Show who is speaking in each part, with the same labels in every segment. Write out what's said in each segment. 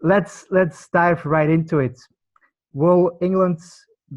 Speaker 1: let's dive right into it. Will England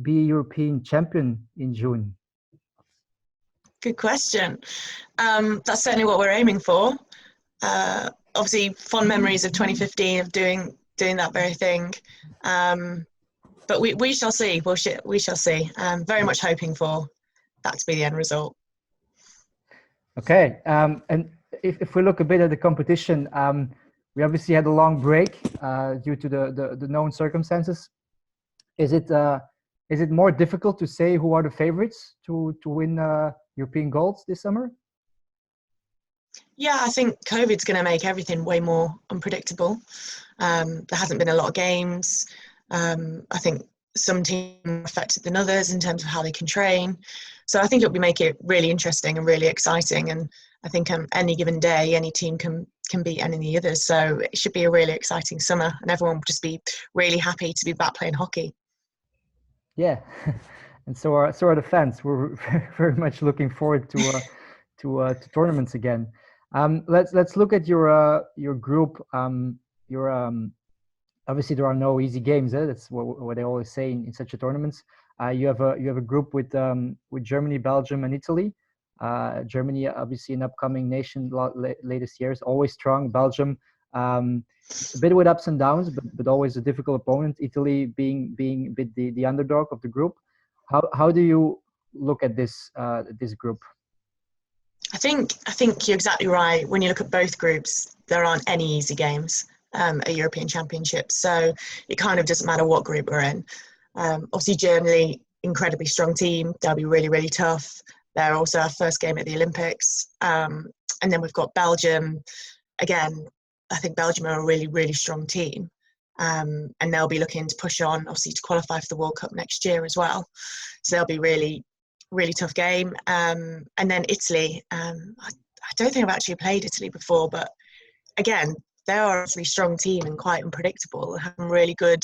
Speaker 1: be European champion in June?
Speaker 2: Good question. That's certainly what we're aiming for. Obviously, fond memories of 2015 of doing that very thing. But we shall see. We shall see. Very much hoping for that to be the end result.
Speaker 1: Okay. And if we look a bit at the competition, we obviously had a long break due to the known circumstances. Is it more difficult to say who are the favorites to win European golds this summer?
Speaker 2: Yeah, I think COVID's going to make everything way more unpredictable. There hasn't been a lot of games. I think some teams are affected than others in terms of how they can train. So I think it'll make it really interesting and really exciting. And I think any given day, any team can beat any of the others. So it should be a really exciting summer, and everyone will just be really happy to be back playing hockey.
Speaker 1: Yeah, and so are the fans. We're very much looking forward to tournaments again. Let's look at your group. Obviously there are no easy games. That's what they always say in such a tournaments. You have a group with Germany, Belgium, and Italy. Germany, obviously an upcoming nation latest years, always strong. Belgium, a bit with ups and downs, but always a difficult opponent. Italy being a bit the underdog of the group. How do you look at this group?
Speaker 2: I think you're exactly right. When you look at both groups, there aren't any easy games at European Championships. So it kind of doesn't matter what group we're in. Obviously, Germany, incredibly strong team. They'll be really, really tough. They're also our first game at the Olympics. And then we've got Belgium. Again, I think Belgium are a really, really strong team. And they'll be looking to push on, obviously, to qualify for the World Cup next year as well. So they'll be really tough game. And then Italy, I don't think I've actually played Italy before, but again, they are a really strong team and quite unpredictable, having really good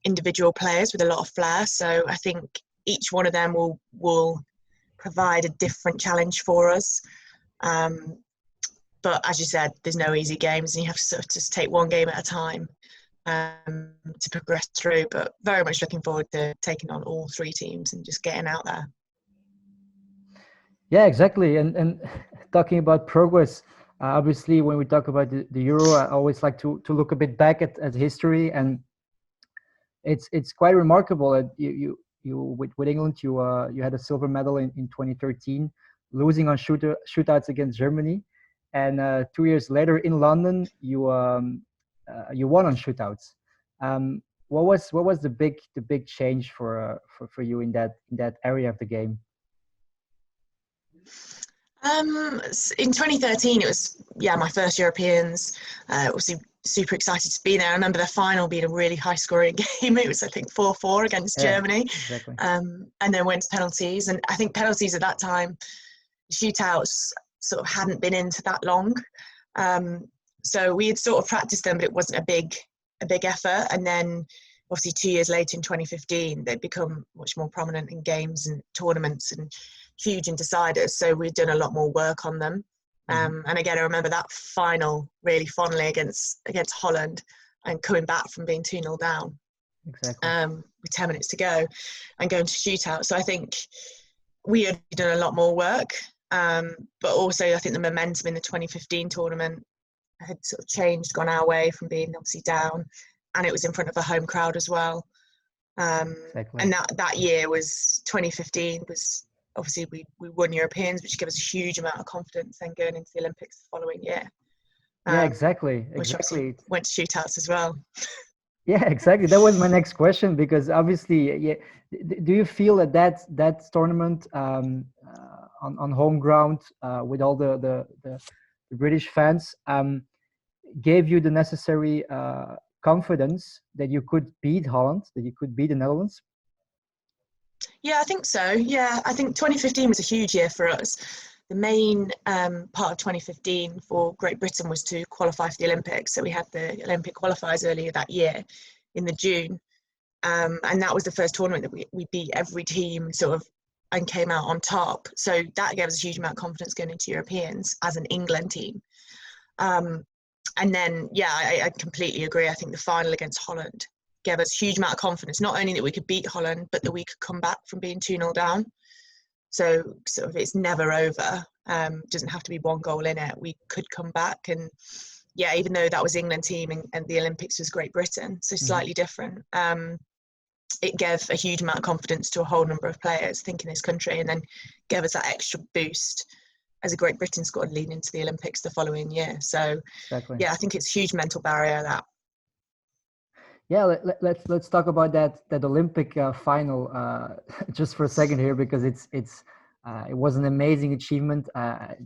Speaker 2: individual players with a lot of flair. So I think each one of them will provide a different challenge for us. But as you said, there's no easy games, and you have to sort of just take one game at a time to progress through. But very much looking forward to taking on all three teams and just getting out there.
Speaker 1: Yeah, exactly. And talking about progress, obviously, when we talk about the Euro, I always like to look a bit back at history, and it's quite remarkable that you with England you had a silver medal in 2013, losing on shootouts against Germany, and 2 years later in London you won on shootouts. What was the big change for you in that area of the game?
Speaker 2: In 2013, it was my first Europeans. Obviously, super excited to be there. I remember the final being a really high-scoring game. It was, I think, 4-4 against Germany.
Speaker 1: Exactly.
Speaker 2: And then went to penalties. And I think penalties at that time, shootouts sort of hadn't been into that long. So we had sort of practiced them, but it wasn't a big effort. And then, obviously, 2 years later in 2015, they'd become much more prominent in games and tournaments and huge in deciders. So we've done a lot more work on them. And again, I remember that final really fondly against Holland, and coming back from being 2-0 down,
Speaker 1: exactly,
Speaker 2: with 10 minutes to go, and going to shootout. So I think we had done a lot more work, but also I think the momentum in the 2015 tournament had sort of changed, gone our way from being obviously down, and it was in front of a home crowd as well.
Speaker 1: Exactly.
Speaker 2: And that year was 2015 was. Obviously, we won Europeans, which gave us a huge amount of confidence then going into the Olympics the following year.
Speaker 1: Yeah, exactly.
Speaker 2: Which obviously went to shootouts as well.
Speaker 1: Yeah, exactly. That was my next question, because obviously, yeah, do you feel that tournament on home ground with all the British fans gave you the necessary confidence that you could beat Holland, that you could beat the Netherlands?
Speaker 2: Yeah, I think so. Yeah, I think 2015 was a huge year for us. The main part of 2015 for Great Britain was to qualify for the Olympics. So we had the Olympic qualifiers earlier that year in the June. And that was the first tournament that we beat every team sort of and came out on top. So that gave us a huge amount of confidence going into Europeans as an England team. And then, yeah, I completely agree. I think the final against Holland gave us a huge amount of confidence, not only that we could beat Holland, but that we could come back from being 2-0 down. So sort of it's never over. Doesn't have to be one goal in it. We could come back. And yeah, even though that was England team and the Olympics was Great Britain, so slightly different, it gave a huge amount of confidence to a whole number of players thinking this country, and then gave us that extra boost as a Great Britain squad leading into the Olympics the following year. So
Speaker 1: Exactly.
Speaker 2: yeah, I think it's a huge mental barrier that.
Speaker 1: Yeah, let's talk about that Olympic final just for a second here, because it was an amazing achievement.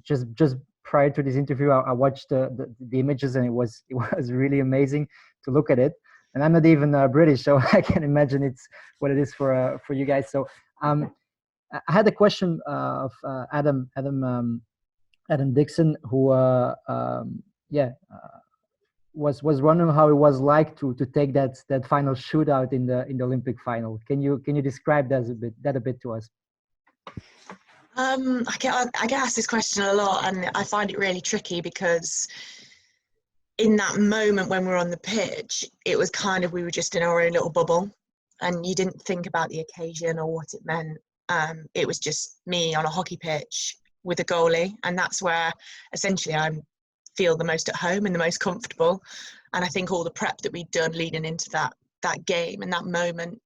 Speaker 1: Just prior to this interview, I watched the images, and it was really amazing to look at it. And I'm not even British, so I can imagine it's what it is for you guys. So I had a question of Adam Dixon, who was wondering how it was like to take that final shootout in the Olympic final. Can you describe that a bit to us?
Speaker 2: I get asked this question a lot, and I find it really tricky, because in that moment when we were on the pitch, it was kind of, we were just in our own little bubble, and you didn't think about the occasion or what it meant. It was just me on a hockey pitch with a goalie, and that's where essentially I feel the most at home and the most comfortable. And I think all the prep that we'd done leading into that game and that moment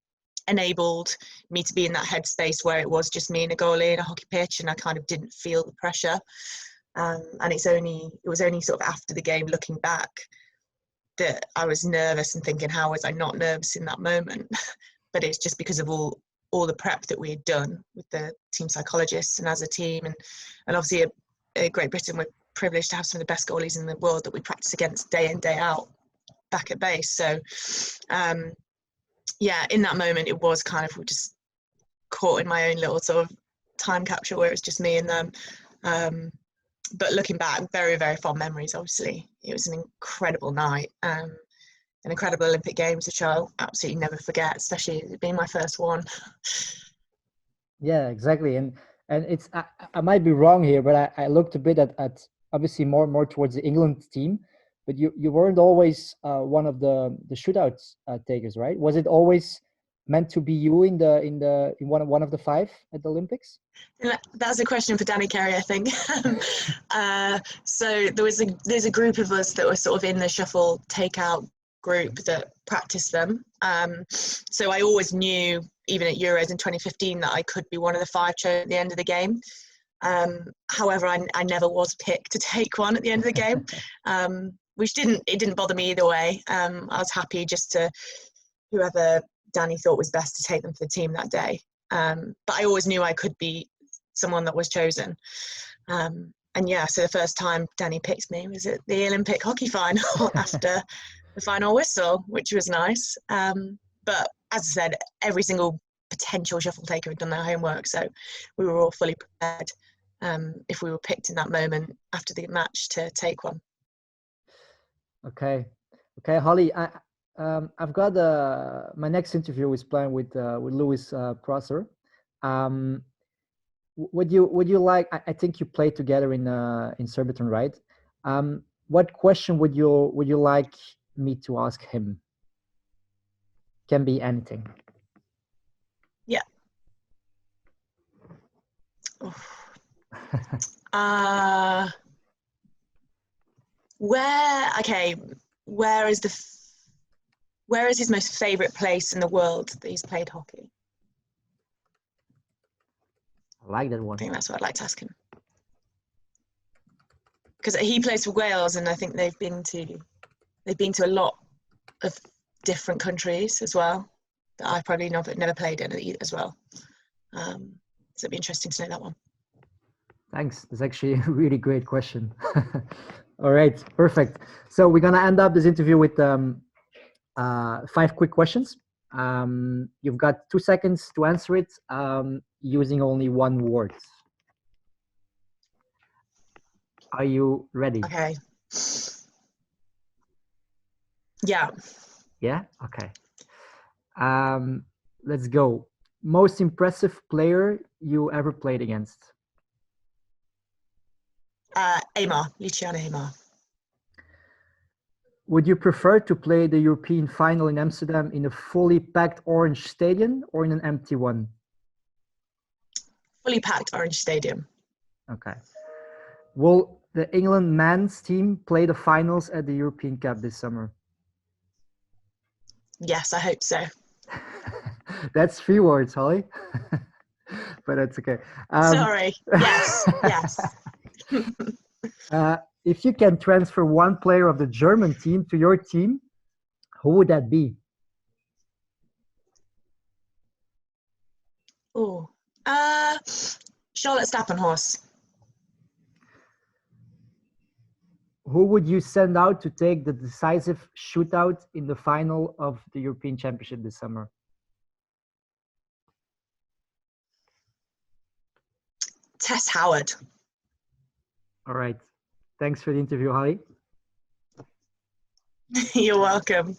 Speaker 2: enabled me to be in that headspace where it was just me and a goalie in a hockey pitch, and I kind of didn't feel the pressure. And it was only sort of after the game, looking back, that I was nervous and thinking, how was I not nervous in that moment? But it's just because of all the prep that we had done with the team psychologists and as a team, and obviously Great Britain, we're privileged to have some of the best goalies in the world that we practice against day in, day out back at base. So yeah, in that moment it was kind of just caught in my own little sort of time capsule where it's just me and them. But looking back, very, very fond memories. Obviously, it was an incredible night, an incredible Olympic Games, which I'll absolutely never forget, especially it being my first one.
Speaker 1: Yeah, exactly. And it's I might be wrong here, but I looked a bit at obviously more towards the England team, but you weren't always one of the shootouts takers, right? Was it always meant to be you in one of the 5 at the Olympics?
Speaker 2: That's a question for Danny Carey, I think. So there's a group of us that were sort of in the shuffle takeout group that practiced them. So I always knew, even at Euros in 2015, that I could be one of the 5 chosen at the end of the game. However, I never was picked to take one at the end of the game, which didn't bother me either way. I was happy just to whoever Danny thought was best to take them for the team that day. But I always knew I could be someone that was chosen. And yeah, so the first time Danny picked me was at the Olympic hockey final after the final whistle, which was nice. But as I said, every single potential shuffle taker had done their homework, so we were all fully prepared if we were picked in that moment after the match to take one.
Speaker 1: Okay, Hollie, I've got my next interview is planned with Louis Prosser. Would you like? I think you played together in Surbiton, right? What question would you like me to ask him? Can be anything.
Speaker 2: Yeah. Where is his most favourite place in the world that he's played hockey?
Speaker 1: I like that one.
Speaker 2: I think that's what I'd like to ask him. Because he plays for Wales, and I think they've been to a lot of different countries as well that I've probably never played in as well. So it'd be interesting to know that one.
Speaker 1: Thanks. That's actually a really great question. All right, perfect. So we're gonna end up this interview with 5 quick questions. You've got 2 seconds to answer it using only one word. Are you ready?
Speaker 2: Okay. Yeah.
Speaker 1: Yeah? Okay. Let's go. Most impressive player you ever played against?
Speaker 2: Luciano Amar.
Speaker 1: Would you prefer to play the European final in Amsterdam in a fully packed orange stadium or in an empty one?
Speaker 2: Fully packed Orange Stadium.
Speaker 1: Okay. Will the England men's team play the finals at the European Cup this summer?
Speaker 2: Yes, I hope so.
Speaker 1: That's 3 words, Hollie. But that's okay.
Speaker 2: Sorry. Yes, yes.
Speaker 1: If you can transfer one player of the German team to your team, who would that be?
Speaker 2: Oh, Charlotte Stappenhorst.
Speaker 1: Who would you send out to take the decisive shootout in the final of the European Championship this summer?
Speaker 2: Tess Howard.
Speaker 1: All right. Thanks for the interview, Hollie.
Speaker 2: You're welcome.